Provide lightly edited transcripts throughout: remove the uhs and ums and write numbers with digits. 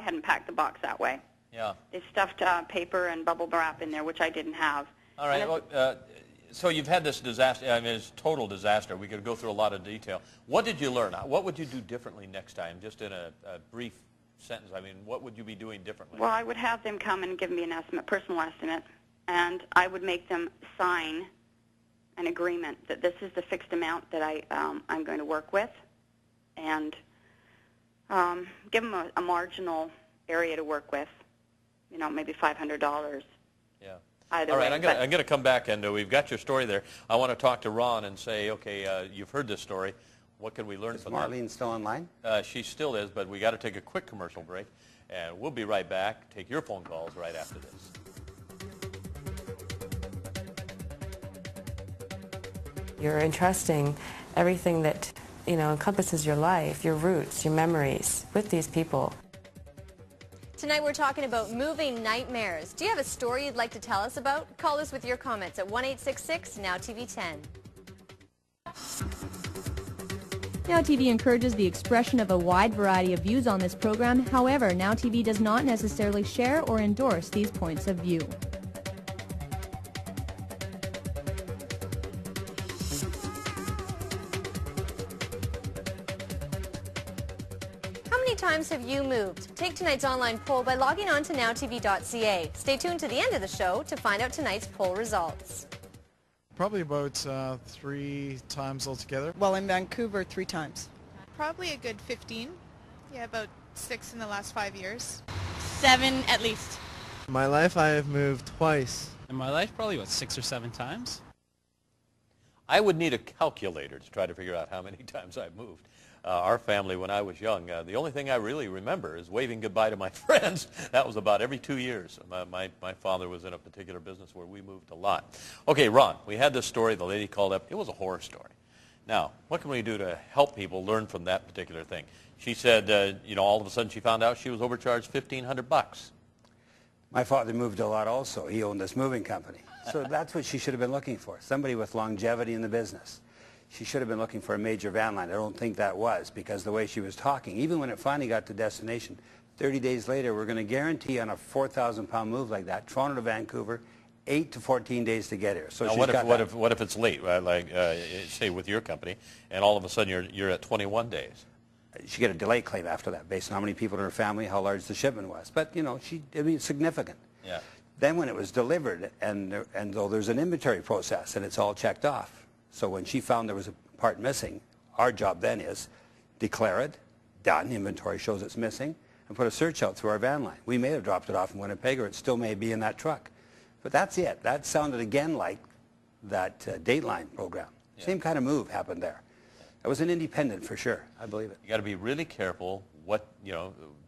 hadn't packed the box that way. Yeah. They stuffed paper and bubble wrap in there, which I didn't have. All right. Well, so you've had this disaster. I mean, it's total disaster. We could go through a lot of detail. What did you learn? What would you do differently next time, just in a brief sentence? I mean, what would you be doing differently? Well, I would have them come and give me an estimate, personal estimate, and I would make them sign an agreement that this is the fixed amount that I'm going to work with, and give them a marginal area to work with, you know, maybe $500. Yeah. Either All right, way, I'm going to come back, and we've got your story there. I want to talk to Ron and say, okay, you've heard this story. What can we learn from that? Is Marlene still online? She still is, but we got to take a quick commercial break, and we'll be right back. Take your phone calls right after this. You're entrusting everything that, you know, encompasses your life, your roots, your memories with these people. Tonight we're talking about moving nightmares. Do you have a story you'd like to tell us about? Call us with your comments at 1-866-NOW-TV10. Now TV encourages the expression of a wide variety of views on this program. However, Now TV does not necessarily share or endorse these points of view. How many times have you moved? Take tonight's online poll by logging on to nowtv.ca. Stay tuned to the end of the show to find out tonight's poll results. Probably about 3 times altogether. Well, in Vancouver, 3 times. Probably a good 15. Yeah, about 6 in the last 5 years. 7 at least. In my life, I have moved twice. In my life, probably about 6 or 7 times. I would need a calculator to try to figure out how many times I've moved. Our family, when I was young, the only thing I really remember is waving goodbye to my friends. That was about every 2 years. My father was in a particular business where we moved a lot. Okay, Ron, we had this story. The lady called up. It was a horror story. Now, what can we do to help people learn from that particular thing? She said, you know, all of a sudden she found out she was overcharged $1,500. My father moved a lot also. He owned this moving company. So that's what she should have been looking for, somebody with longevity in the business. She should have been looking for a major van line. I don't think that was, because the way she was talking, even when it finally got to destination, 30 days later, we're going to guarantee on a 4,000-pound move like that, Toronto to Vancouver, 8 to 14 days to get here. So now, what if it's late, right? Like say with your company, and all of a sudden you're at 21 days? She get a delay claim after that, based on how many people in her family, how large the shipment was. But you know, I mean, it's significant. Yeah. Then when it was delivered, and though there's an inventory process and it's all checked off. So when she found there was a part missing, our job then is declare it, done, inventory shows it's missing, and put a search out through our van line. We may have dropped it off in Winnipeg, or it still may be in that truck. But that's it. That sounded again like that Dateline program. Yeah. Same kind of move happened there. It was an independent for sure. I believe it. You got to be really careful.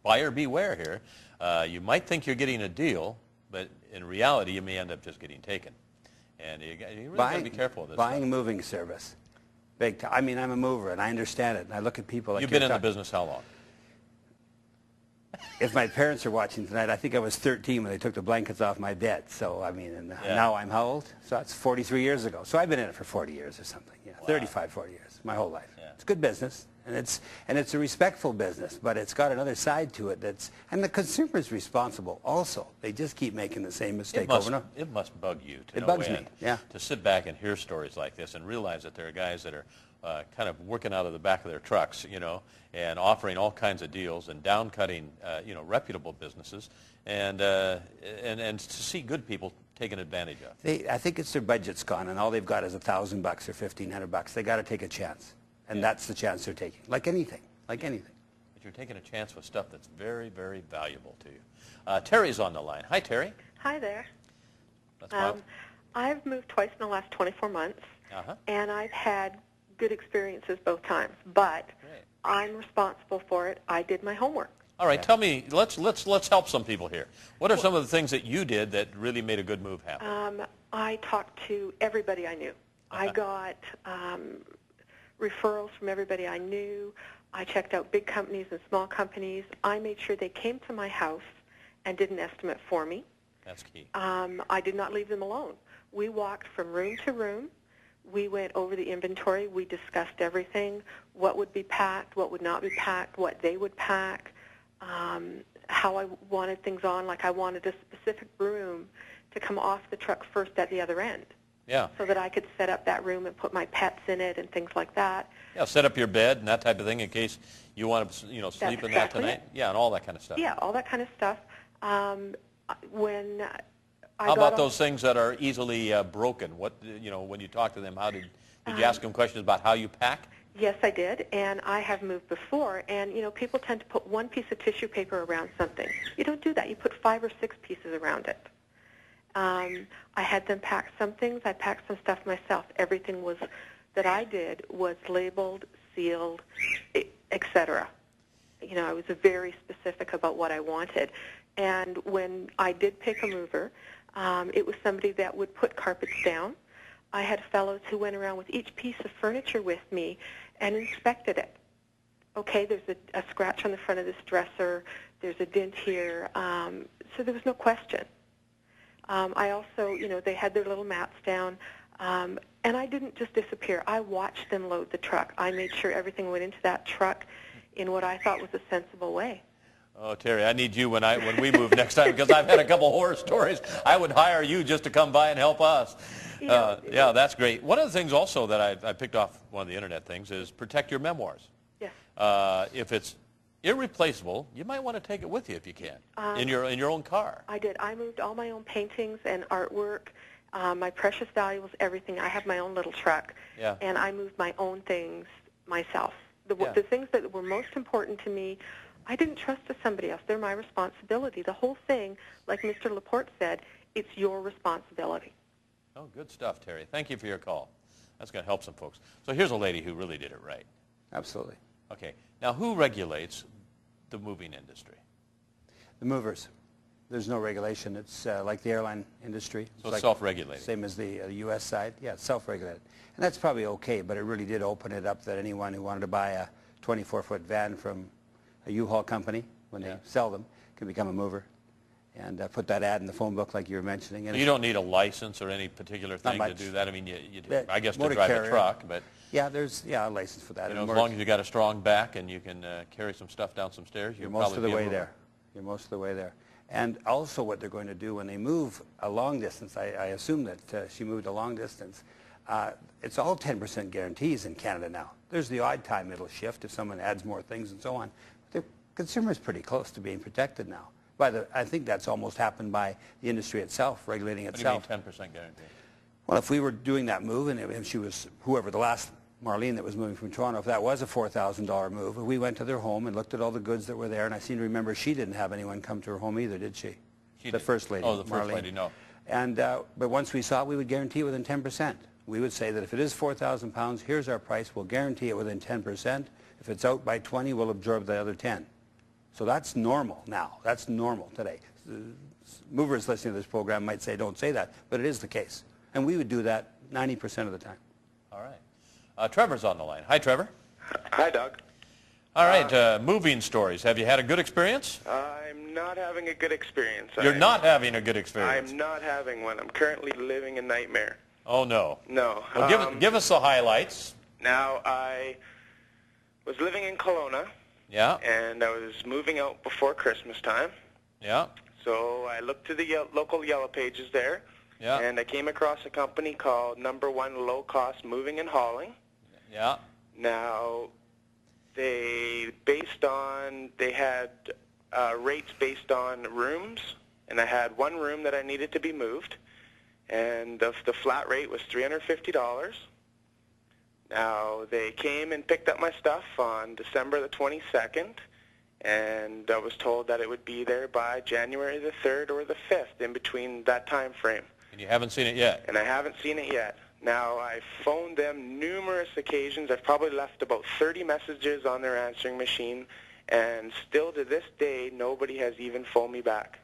Buyer beware here. You might think you're getting a deal, but in reality, you may end up just getting taken. And you really got to be careful of this. Buying moving service. Big time. I mean, I'm a mover, and I understand it. And I look at people like you've been in the business how long? If my parents are watching tonight, I think I was 13 when they took the blankets off my bed. So, I mean, and now I'm how old? So that's 43 years ago. So I've been in it for 40 years or something. Yeah, wow. 35, 40 years, my whole life. Yeah. It's good business, and it's a respectful business, but it's got another side to it and the consumer's responsible also. They just keep making the same mistake over and over. It must bug you to It bugs me, yeah. To sit back and hear stories like this and realize that there are guys that are kind of working out of the back of their trucks, you know, and offering all kinds of deals and down-cutting, reputable businesses, and to see good people taken advantage of. I think it's their budget's gone, and all they've got is $1,000 or $1,500. They got to take a chance, and that's the chance they're taking. Like anything, But you're taking a chance with stuff that's very, very valuable to you. Terry's on the line. Hi, Terry. Hi there. That's I've moved twice in the last 24 months, and I've had good experiences both times, but I'm responsible for it. I did my homework. All right, tell me, let's help some people here. What are some of the things that you did that really made a good move happen? I talked to everybody I knew. I got referrals from everybody I knew. I checked out big companies and small companies. I made sure they came to my house and did an estimate for me. That's key. I did not leave them alone. We walked from room to room. We went over the inventory. We discussed everything, what would be packed, what would not be packed, what they would pack, how I wanted things on. Like I wanted a specific room to come off the truck first at the other end. Yeah. So that I could set up that room and put my pets in it and things like that. Yeah, set up your bed and that type of thing in case you want to, sleep in that tonight. It. Yeah, and all that kind of stuff. Yeah, all that kind of stuff. When How about those things that are easily broken? What, when you talk to them, did you ask them questions about how you pack? Yes, I did, and I have moved before, and, people tend to put one piece of tissue paper around something. You don't do that. You put 5 or 6 pieces around it. I had them pack some things. I packed some stuff myself. Everything that I did was labeled, sealed, etc. I was very specific about what I wanted. And when I did pick a mover, it was somebody that would put carpets down. I had fellows who went around with each piece of furniture with me and inspected it. Okay, there's a scratch on the front of this dresser. There's a dent here. So there was no question. I also, they had their little mats down. And I didn't just disappear. I watched them load the truck. I made sure everything went into that truck in what I thought was a sensible way. Oh, Terry, I need you when we move next time because I've had a couple horror stories. I would hire you just to come by and help us. Yeah, that's great. One of the things also that I picked off one of the internet things is protect your memoirs. Yes. If it's irreplaceable, you might want to take it with you if you can in your own car. I did. I moved all my own paintings and artwork, my precious valuables, everything. I have my own little truck, and I moved my own things myself. The things that were most important to me, I didn't trust to somebody else. They're my responsibility. The whole thing, like Mr. LaPorte said, it's your responsibility. Oh, good stuff, Terry. Thank you for your call. That's going to help some folks. So here's a lady who really did it right. Absolutely. Okay. Now, who regulates the moving industry? The movers. There's no regulation. It's like the airline industry. So it's self-regulated. Same as the U.S. side. Yeah, it's self-regulated. And that's probably okay, but it really did open it up that anyone who wanted to buy a 24-foot van from a U-Haul company, when they sell them, can become a mover and put that ad in the phone book like you were mentioning. And you don't need a license or any particular thing to do that. I mean, you do, I guess to drive carrier. a truck, but yeah, there's a license for that. as long as you got a strong back and you can carry some stuff down some stairs, you're most of the way there. You're most of the way there. And also, what they're going to do when they move a long distance, I assume that she moved a long distance. It's all 10% guarantees in Canada now. There's the odd time it'll shift if someone adds more things and so on. The consumer is pretty close to being protected now. I think that's almost happened by the industry itself, regulating itself. What do you mean 10% guarantee? Well, if we were doing that move, and if she was, whoever, the last Marlene that was moving from Toronto, if that was a $4,000 move, we went to their home and looked at all the goods that were there, and I seem to remember she didn't have anyone come to her home either, did she? She the did. First Lady, Oh, the First Marlene. Lady, no. And, but once we saw it, we would guarantee it within 10%. We would say that if it is 4,000 pounds, here's our price, we'll guarantee it within 10%. If it's out by 20, we'll absorb the other 10. So that's normal now. That's normal today. Movers listening to this program might say, don't say that, but it is the case. And we would do that 90% of the time. All right. Trevor's on the line. Hi, Trevor. Hi, Doug. All right, moving stories. Have you had a good experience? I'm not having a good experience. You're not having a good experience? I'm not having one. I'm currently living a nightmare. Oh, no. No. Well, give us the highlights. Now, I was living in Kelowna. Yeah. And I was moving out before Christmas time. Yeah. So I looked to the local Yellow Pages there. Yeah. And I came across a company called Number One Low Cost Moving and Hauling. Yeah. Now, they had rates based on rooms, and I had one room that I needed to be moved, and the flat rate was $350. Now, they came and picked up my stuff on December the 22nd, and I was told that it would be there by January the 3rd or the 5th, in between that time frame. And you haven't seen it yet? And I haven't seen it yet. Now, I've phoned them numerous occasions. I've probably left about 30 messages on their answering machine, and still to this day, nobody has even phoned me back.